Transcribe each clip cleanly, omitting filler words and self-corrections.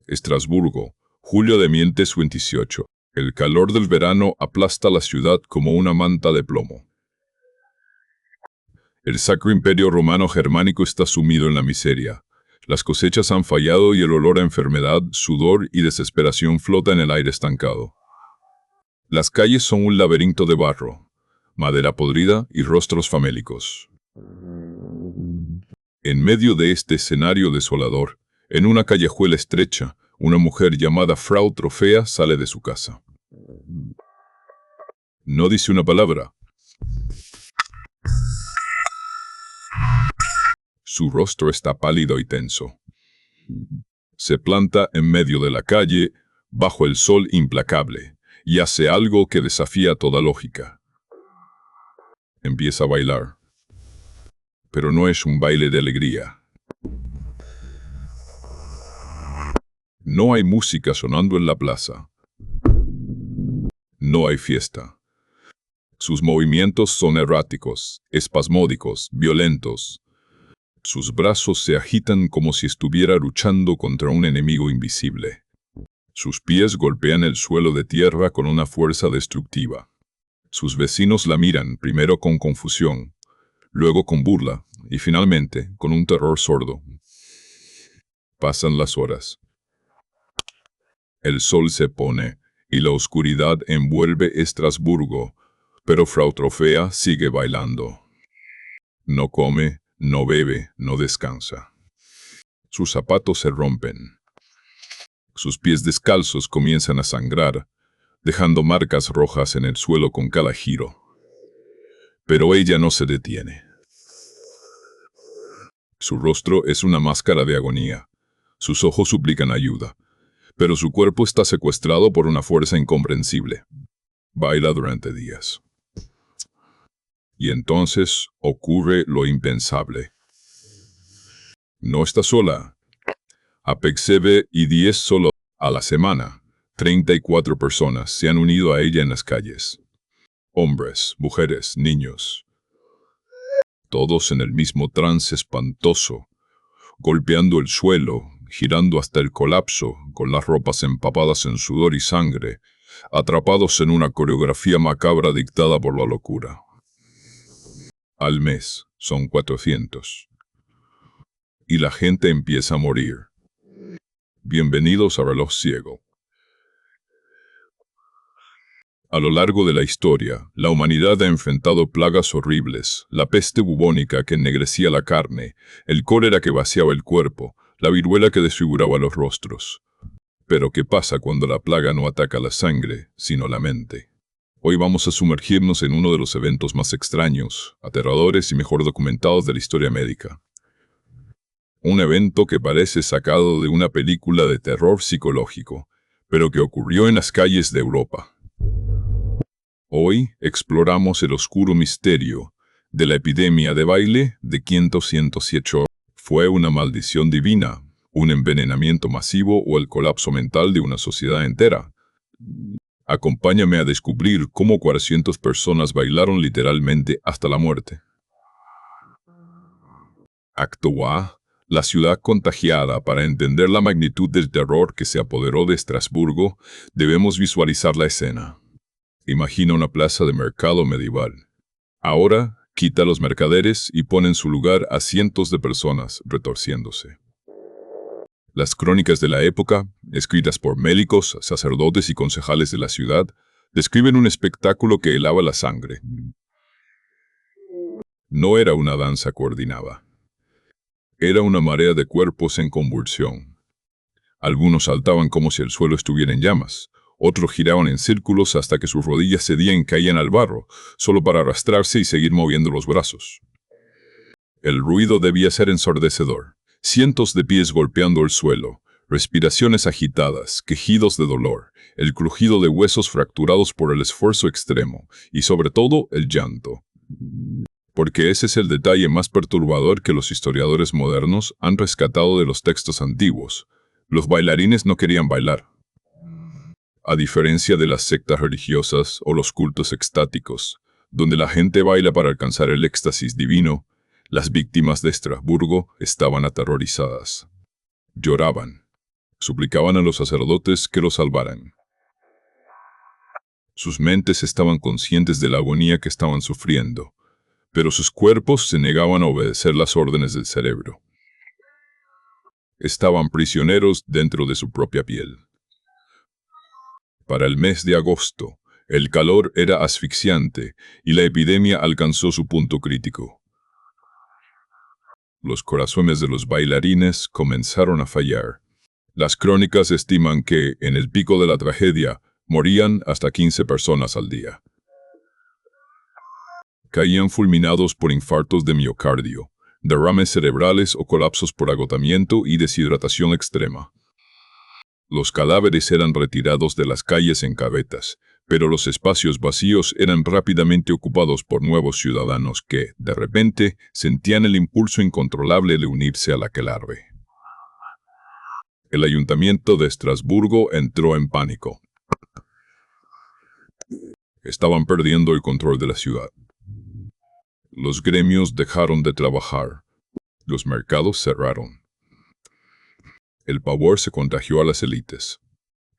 Estrasburgo, julio de 1928. El calor del verano aplasta la ciudad como una manta de plomo. El Sacro Imperio Romano Germánico está sumido en la miseria. Las cosechas han fallado y el olor a enfermedad, sudor y desesperación flota en el aire estancado. Las calles son un laberinto de barro, madera podrida y rostros famélicos. En medio de este escenario desolador, en una callejuela estrecha, una mujer llamada Frau Trofea sale de su casa. No dice una palabra. Su rostro está pálido y tenso. Se planta en medio de la calle, bajo el sol implacable, y hace algo que desafía toda lógica. Empieza a bailar. Pero no es un baile de alegría. No hay música sonando en la plaza. No hay fiesta. Sus movimientos son erráticos, espasmódicos, violentos. Sus brazos se agitan como si estuviera luchando contra un enemigo invisible. Sus pies golpean el suelo de tierra con una fuerza destructiva. Sus vecinos la miran primero con confusión, luego con burla y finalmente con un terror sordo. Pasan las horas. El sol se pone y la oscuridad envuelve Estrasburgo, pero Frau Trofea sigue bailando. No come, no bebe, no descansa. Sus zapatos se rompen. Sus pies descalzos comienzan a sangrar, dejando marcas rojas en el suelo con cada giro. Pero ella no se detiene. Su rostro es una máscara de agonía. Sus ojos suplican ayuda, pero su cuerpo está secuestrado por una fuerza incomprensible. Baila durante días. Y entonces ocurre lo impensable. No está sola. A Pexeve y 10 solo a la semana, 34 personas se han unido a ella en las calles. Hombres, mujeres, niños. Todos en el mismo trance espantoso, golpeando el suelo, girando hasta el colapso, con las ropas empapadas en sudor y sangre, atrapados en una coreografía macabra dictada por la locura. Al mes son 400. Y la gente empieza a morir. Bienvenidos a Reloj Ciego. A lo largo de la historia, la humanidad ha enfrentado plagas horribles, la peste bubónica que ennegrecía la carne, el cólera que vaciaba el cuerpo, la viruela que desfiguraba los rostros. Pero ¿qué pasa cuando la plaga no ataca la sangre, sino la mente? Hoy vamos a sumergirnos en uno de los eventos más extraños, aterradores y mejor documentados de la historia médica. Un evento que parece sacado de una película de terror psicológico, pero que ocurrió en las calles de Europa. Hoy exploramos el oscuro misterio de la epidemia de baile de 507. ¿Fue una maldición divina, un envenenamiento masivo o el colapso mental de una sociedad entera? Acompáñame a descubrir cómo 400 personas bailaron literalmente hasta la muerte. Acto A. La ciudad contagiada. Para entender la magnitud del terror que se apoderó de Estrasburgo, debemos visualizar la escena. Imagina una plaza de mercado medieval. Ahora, quita a los mercaderes y pone en su lugar a cientos de personas retorciéndose. Las crónicas de la época, escritas por médicos, sacerdotes y concejales de la ciudad, describen un espectáculo que helaba la sangre. No era una danza coordinada. Era una marea de cuerpos en convulsión. Algunos saltaban como si el suelo estuviera en llamas. Otros giraban en círculos hasta que sus rodillas cedían y caían al barro, solo para arrastrarse y seguir moviendo los brazos. El ruido debía ser ensordecedor. Cientos de pies golpeando el suelo, respiraciones agitadas, quejidos de dolor, el crujido de huesos fracturados por el esfuerzo extremo, y sobre todo el llanto. Porque ese es el detalle más perturbador que los historiadores modernos han rescatado de los textos antiguos. Los bailarines no querían bailar. A diferencia de las sectas religiosas o los cultos extáticos, donde la gente baila para alcanzar el éxtasis divino, las víctimas de Estrasburgo estaban aterrorizadas. Lloraban. Suplicaban a los sacerdotes que los salvaran. Sus mentes estaban conscientes de la agonía que estaban sufriendo, pero sus cuerpos se negaban a obedecer las órdenes del cerebro. Estaban prisioneros dentro de su propia piel. Para el mes de agosto, el calor era asfixiante y la epidemia alcanzó su punto crítico. Los corazones de los bailarines comenzaron a fallar. Las crónicas estiman que, en el pico de la tragedia, morían hasta 15 personas al día. Caían fulminados por infartos de miocardio, derrames cerebrales o colapsos por agotamiento y deshidratación extrema. Los cadáveres eran retirados de las calles en carretas, pero los espacios vacíos eran rápidamente ocupados por nuevos ciudadanos que, de repente, sentían el impulso incontrolable de unirse al aquelarre. El ayuntamiento de Estrasburgo entró en pánico. Estaban perdiendo el control de la ciudad. Los gremios dejaron de trabajar. Los mercados cerraron. El pavor se contagió a las élites.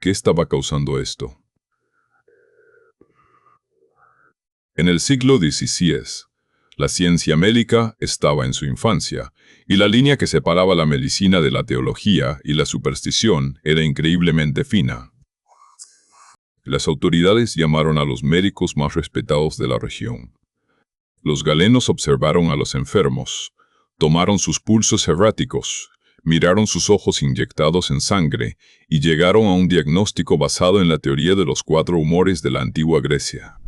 ¿Qué estaba causando esto? En el siglo XVI, la ciencia médica estaba en su infancia, y la línea que separaba la medicina de la teología y la superstición era increíblemente fina. Las autoridades llamaron a los médicos más respetados de la región. Los galenos observaron a los enfermos, tomaron sus pulsos erráticos, miraron sus ojos inyectados en sangre y llegaron a un diagnóstico basado en la teoría de los 4 humores de la antigua Grecia.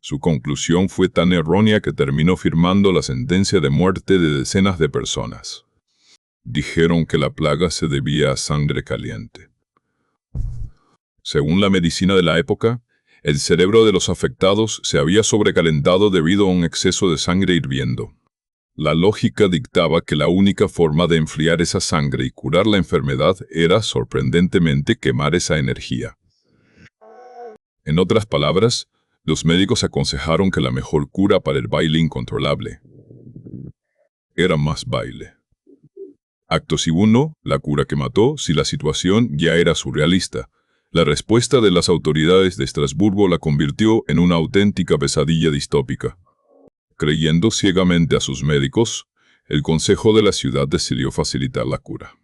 Su conclusión fue tan errónea que terminó firmando la sentencia de muerte de decenas de personas. Dijeron que la plaga se debía a sangre caliente. Según la medicina de la época, el cerebro de los afectados se había sobrecalentado debido a un exceso de sangre hirviendo. La lógica dictaba que la única forma de enfriar esa sangre y curar la enfermedad era, sorprendentemente, quemar esa energía. En otras palabras, los médicos aconsejaron que la mejor cura para el baile incontrolable era más baile. Acto segundo, la cura que mató si la situación ya era surrealista. La respuesta de las autoridades de Estrasburgo la convirtió en una auténtica pesadilla distópica. Creyendo ciegamente a sus médicos, el consejo de la ciudad decidió facilitar la cura.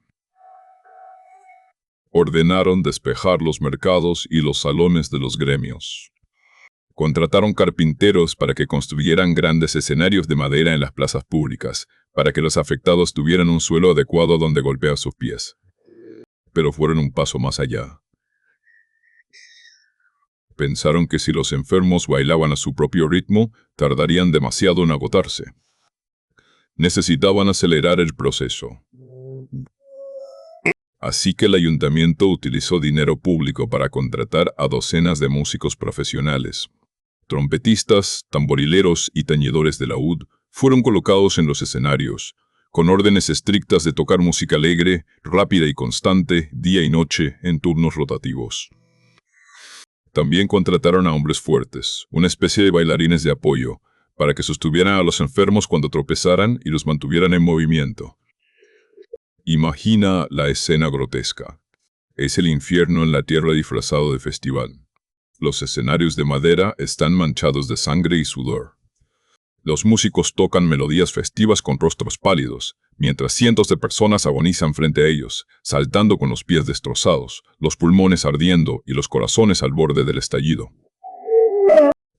Ordenaron despejar los mercados y los salones de los gremios. Contrataron carpinteros para que construyeran grandes escenarios de madera en las plazas públicas, para que los afectados tuvieran un suelo adecuado donde golpear sus pies. Pero fueron un paso más allá. Pensaron que si los enfermos bailaban a su propio ritmo, tardarían demasiado en agotarse. Necesitaban acelerar el proceso. Así que el ayuntamiento utilizó dinero público para contratar a docenas de músicos profesionales. Trompetistas, tamborileros y tañedores de laúd fueron colocados en los escenarios, con órdenes estrictas de tocar música alegre, rápida y constante, día y noche, en turnos rotativos. También contrataron a hombres fuertes, una especie de bailarines de apoyo, para que sostuvieran a los enfermos cuando tropezaran y los mantuvieran en movimiento. Imagina la escena grotesca. Es el infierno en la tierra disfrazado de festival. Los escenarios de madera están manchados de sangre y sudor. Los músicos tocan melodías festivas con rostros pálidos, mientras cientos de personas agonizan frente a ellos, saltando con los pies destrozados, los pulmones ardiendo y los corazones al borde del estallido.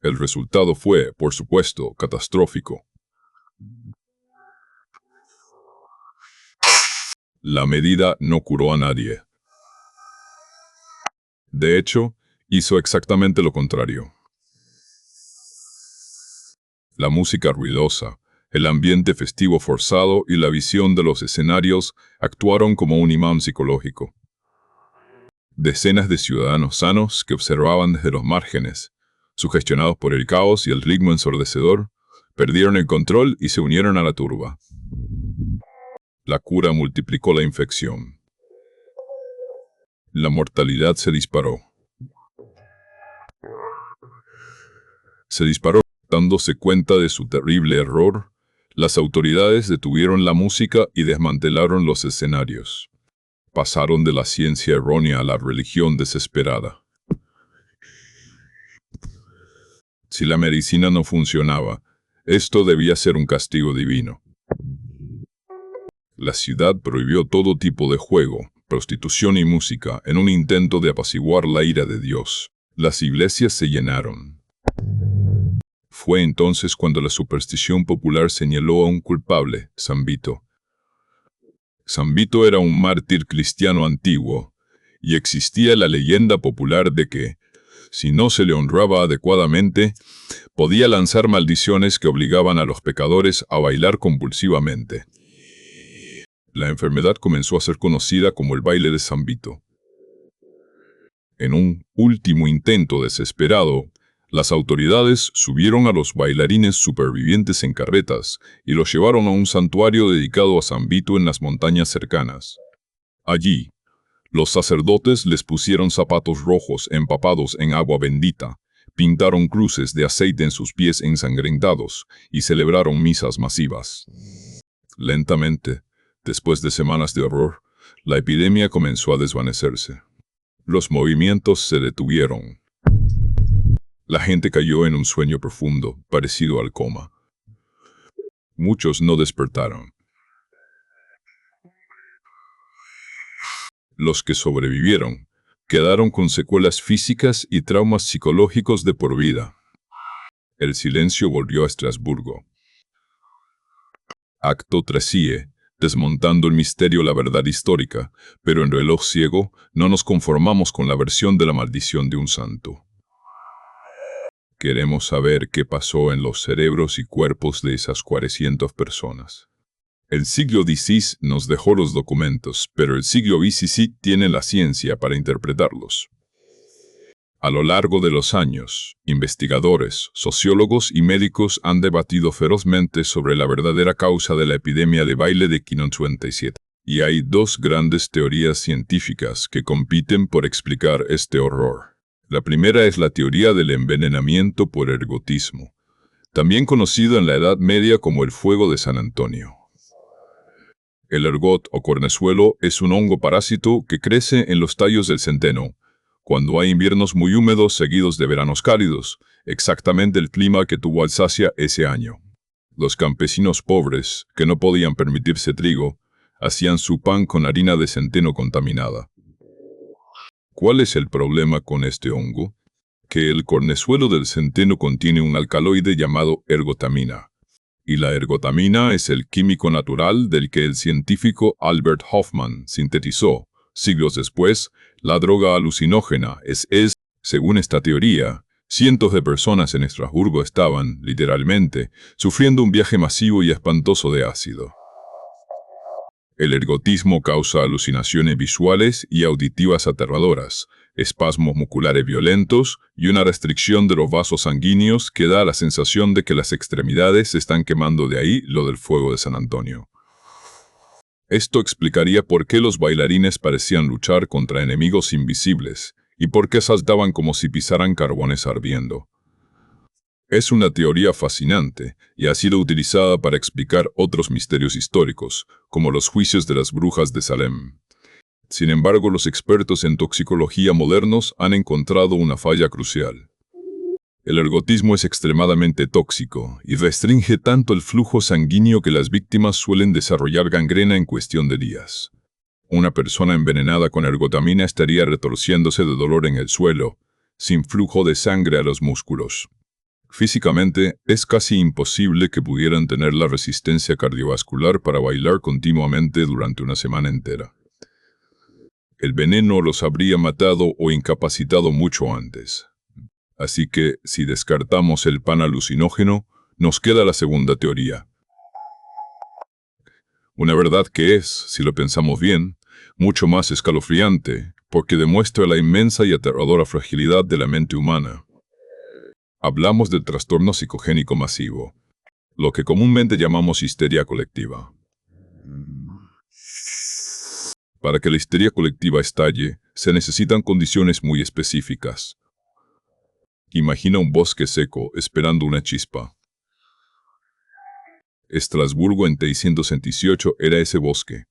El resultado fue, por supuesto, catastrófico. La medida no curó a nadie. De hecho, hizo exactamente lo contrario. La música ruidosa, el ambiente festivo forzado y la visión de los escenarios actuaron como un imán psicológico. Decenas de ciudadanos sanos que observaban desde los márgenes, sugestionados por el caos y el ritmo ensordecedor, perdieron el control y se unieron a la turba. La cura multiplicó la infección. La mortalidad se disparó. Dándose cuenta de su terrible error, las autoridades detuvieron la música y desmantelaron los escenarios. pasaron de la ciencia errónea a la religión desesperada. Si la medicina no funcionaba, esto debía ser un castigo divino. La ciudad prohibió todo tipo de juego, prostitución y música en un intento de apaciguar la ira de Dios. Las iglesias se llenaron. Fue entonces cuando la superstición popular señaló a un culpable, San Vito. San Vito era un mártir cristiano antiguo, y existía la leyenda popular de que, si no se le honraba adecuadamente, podía lanzar maldiciones que obligaban a los pecadores a bailar compulsivamente. La enfermedad comenzó a ser conocida como el baile de San Vito. En un último intento desesperado, las autoridades subieron a los bailarines supervivientes en carretas y los llevaron a un santuario dedicado a San Vito en las montañas cercanas. Allí, los sacerdotes les pusieron zapatos rojos empapados en agua bendita, pintaron cruces de aceite en sus pies ensangrentados y celebraron misas masivas. Lentamente, después de semanas de horror, la epidemia comenzó a desvanecerse. Los movimientos se detuvieron. La gente cayó en un sueño profundo, parecido al coma. Muchos no despertaron. Los que sobrevivieron quedaron con secuelas físicas y traumas psicológicos de por vida. El silencio volvió a Estrasburgo. Acto 3, desmontando el misterio la verdad histórica, pero en Reloj Ciego no nos conformamos con la versión de la maldición de un santo. Queremos saber qué pasó en los cerebros y cuerpos de esas 400 personas. El siglo XVI nos dejó los documentos, pero el siglo XVII tiene la ciencia para interpretarlos. A lo largo de los años, investigadores, sociólogos y médicos han debatido ferozmente sobre la verdadera causa de la epidemia de baile de 597. Y hay dos grandes teorías científicas que compiten por explicar este horror. La primera es la teoría del envenenamiento por ergotismo, también conocido en la Edad Media como el fuego de San Antonio. El ergot o cornezuelo es un hongo parásito que crece en los tallos del centeno, cuando hay inviernos muy húmedos seguidos de veranos cálidos, exactamente el clima que tuvo Alsacia ese año. Los campesinos pobres, que no podían permitirse trigo, hacían su pan con harina de centeno contaminada. ¿Cuál es el problema con este hongo? Que el cornezuelo del centeno contiene un alcaloide llamado ergotamina. Y la ergotamina es el químico natural del que el científico Albert Hofmann sintetizó, siglos después, la droga alucinógena. Según esta teoría, cientos de personas en Estrasburgo estaban, literalmente, sufriendo un viaje masivo y espantoso de ácido. El ergotismo causa alucinaciones visuales y auditivas aterradoras, espasmos musculares violentos y una restricción de los vasos sanguíneos que da la sensación de que las extremidades se están quemando, de ahí lo del fuego de San Antonio. Esto explicaría por qué los bailarines parecían luchar contra enemigos invisibles y por qué saltaban como si pisaran carbones ardiendo. Es una teoría fascinante y ha sido utilizada para explicar otros misterios históricos, como los juicios de las brujas de Salem. Sin embargo, los expertos en toxicología modernos han encontrado una falla crucial. El ergotismo es extremadamente tóxico y restringe tanto el flujo sanguíneo que las víctimas suelen desarrollar gangrena en cuestión de días. Una persona envenenada con ergotamina estaría retorciéndose de dolor en el suelo, sin flujo de sangre a los músculos. Físicamente, es casi imposible que pudieran tener la resistencia cardiovascular para bailar continuamente durante una semana entera. El veneno los habría matado o incapacitado mucho antes. Así que, si descartamos el pan alucinógeno, nos queda la segunda teoría. Una verdad que es, si lo pensamos bien, mucho más escalofriante, porque demuestra la inmensa y aterradora fragilidad de la mente humana. Hablamos del trastorno psicogénico masivo, lo que comúnmente llamamos histeria colectiva. Para que la histeria colectiva estalle, se necesitan condiciones muy específicas. Imagina un bosque seco esperando una chispa. Estrasburgo en 628 era ese bosque.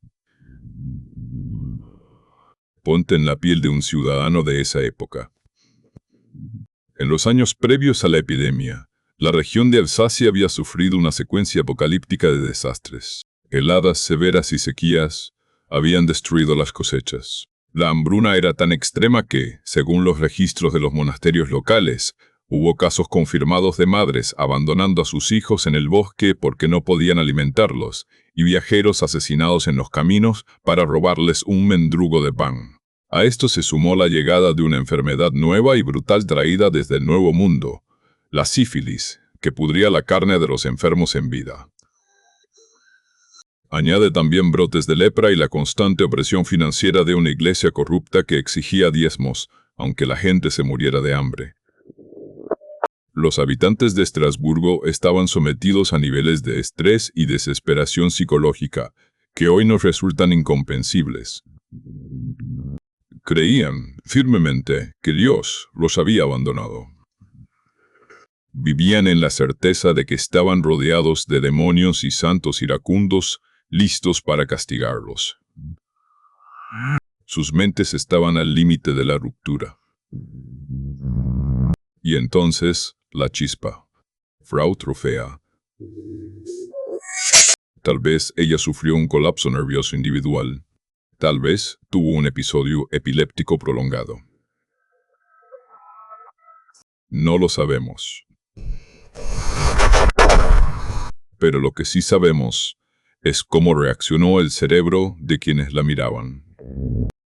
Ponte en la piel de un ciudadano de esa época. En los años previos a la epidemia, la región de Alsacia había sufrido una secuencia apocalíptica de desastres. Heladas severas y sequías habían destruido las cosechas. La hambruna era tan extrema que, según los registros de los monasterios locales, hubo casos confirmados de madres abandonando a sus hijos en el bosque porque no podían alimentarlos, y viajeros asesinados en los caminos para robarles un mendrugo de pan. A esto se sumó la llegada de una enfermedad nueva y brutal traída desde el Nuevo Mundo, la sífilis, que pudría la carne de los enfermos en vida. Añade también brotes de lepra y la constante opresión financiera de una iglesia corrupta que exigía diezmos, aunque la gente se muriera de hambre. Los habitantes de Estrasburgo estaban sometidos a niveles de estrés y desesperación psicológica que hoy nos resultan incomprensibles. Creían firmemente que Dios los había abandonado. Vivían en la certeza de que estaban rodeados de demonios y santos iracundos, listos para castigarlos. Sus mentes estaban al límite de la ruptura. Y entonces, la chispa. Frau Trofea. Tal vez ella sufrió un colapso nervioso individual. Tal vez tuvo un episodio epiléptico prolongado. No lo sabemos. Pero lo que sí sabemos es cómo reaccionó el cerebro de quienes la miraban.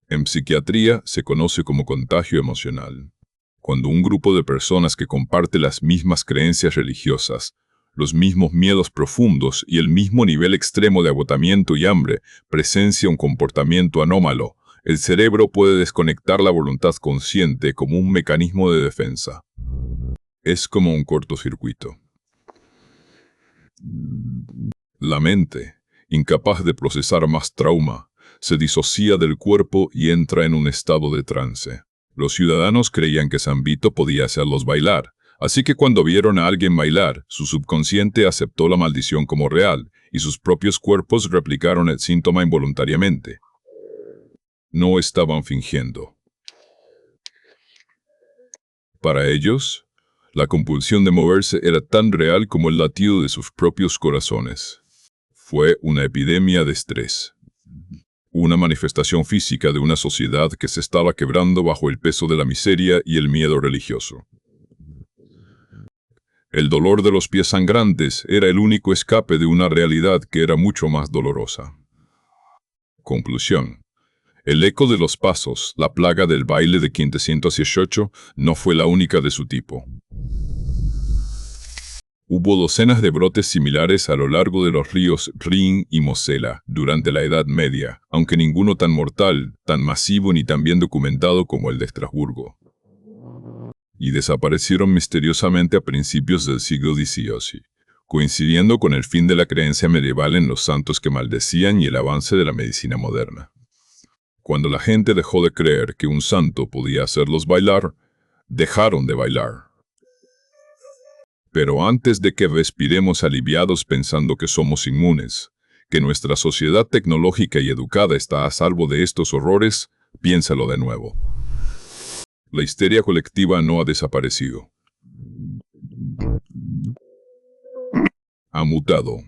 En psiquiatría se conoce como contagio emocional. Cuando un grupo de personas que comparte las mismas creencias religiosas, los mismos miedos profundos y el mismo nivel extremo de agotamiento y hambre presencia un comportamiento anómalo, el cerebro puede desconectar la voluntad consciente como un mecanismo de defensa. Es como un cortocircuito. La mente, incapaz de procesar más trauma, se disocia del cuerpo y entra en un estado de trance. Los ciudadanos creían que San Vito podía hacerlos bailar, así que cuando vieron a alguien bailar, su subconsciente aceptó la maldición como real, y sus propios cuerpos replicaron el síntoma involuntariamente. No estaban fingiendo. Para ellos, la compulsión de moverse era tan real como el latido de sus propios corazones. Fue una epidemia de estrés. Una manifestación física de una sociedad que se estaba quebrando bajo el peso de la miseria y el miedo religioso. El dolor de los pies sangrantes era el único escape de una realidad que era mucho más dolorosa. Conclusión. El eco de los pasos, la plaga del baile de 518, no fue la única de su tipo. Hubo docenas de brotes similares a lo largo de los ríos Rin y Mosela durante la Edad Media, aunque ninguno tan mortal, tan masivo ni tan bien documentado como el de Estrasburgo. Y desaparecieron misteriosamente a principios del siglo XVIII, coincidiendo con el fin de la creencia medieval en los santos que maldecían y el avance de la medicina moderna. Cuando la gente dejó de creer que un santo podía hacerlos bailar, dejaron de bailar. Pero antes de que respiremos aliviados pensando que somos inmunes, que nuestra sociedad tecnológica y educada está a salvo de estos horrores, piénsalo de nuevo. La histeria colectiva no ha desaparecido. Ha mutado.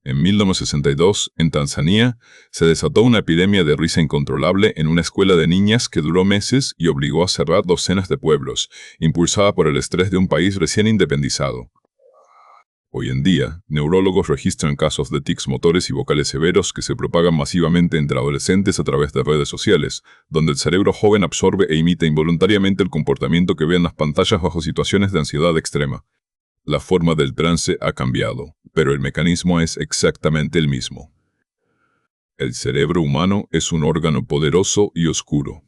En 1962, en Tanzania, se desató una epidemia de risa incontrolable en una escuela de niñas que duró meses y obligó a cerrar docenas de pueblos, impulsada por el estrés de un país recién independizado. Hoy en día, neurólogos registran casos de tics motores y vocales severos que se propagan masivamente entre adolescentes a través de redes sociales, donde el cerebro joven absorbe e imita involuntariamente el comportamiento que ve en las pantallas bajo situaciones de ansiedad extrema. La forma del trance ha cambiado, pero el mecanismo es exactamente el mismo. El cerebro humano es un órgano poderoso y oscuro.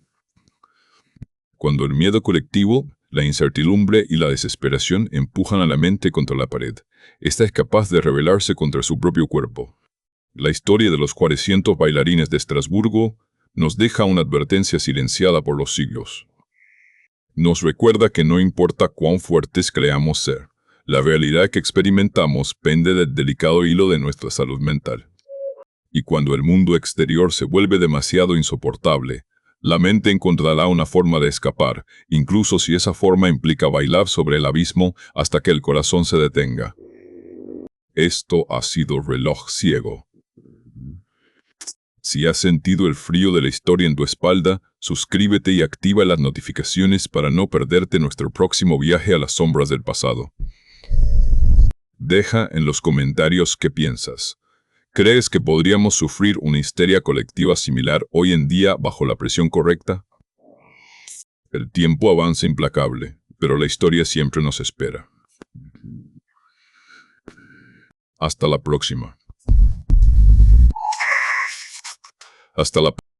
Cuando el miedo colectivo, la incertidumbre y la desesperación empujan a la mente contra la pared, esta es capaz de rebelarse contra su propio cuerpo. La historia de los 400 bailarines de Estrasburgo nos deja una advertencia silenciada por los siglos. Nos recuerda que no importa cuán fuertes creamos ser, La realidad que experimentamos pende del delicado hilo de nuestra salud mental. Y cuando el mundo exterior se vuelve demasiado insoportable, la mente encontrará una forma de escapar, incluso si esa forma implica bailar sobre el abismo hasta que el corazón se detenga. Esto ha sido Reloj Ciego. Si has sentido el frío de la historia en tu espalda, suscríbete y activa las notificaciones para no perderte nuestro próximo viaje a las sombras del pasado. Deja en los comentarios qué piensas. ¿Crees que podríamos sufrir una histeria colectiva similar hoy en día bajo la presión correcta? El tiempo avanza implacable, pero la historia siempre nos espera. Hasta la próxima. Hasta la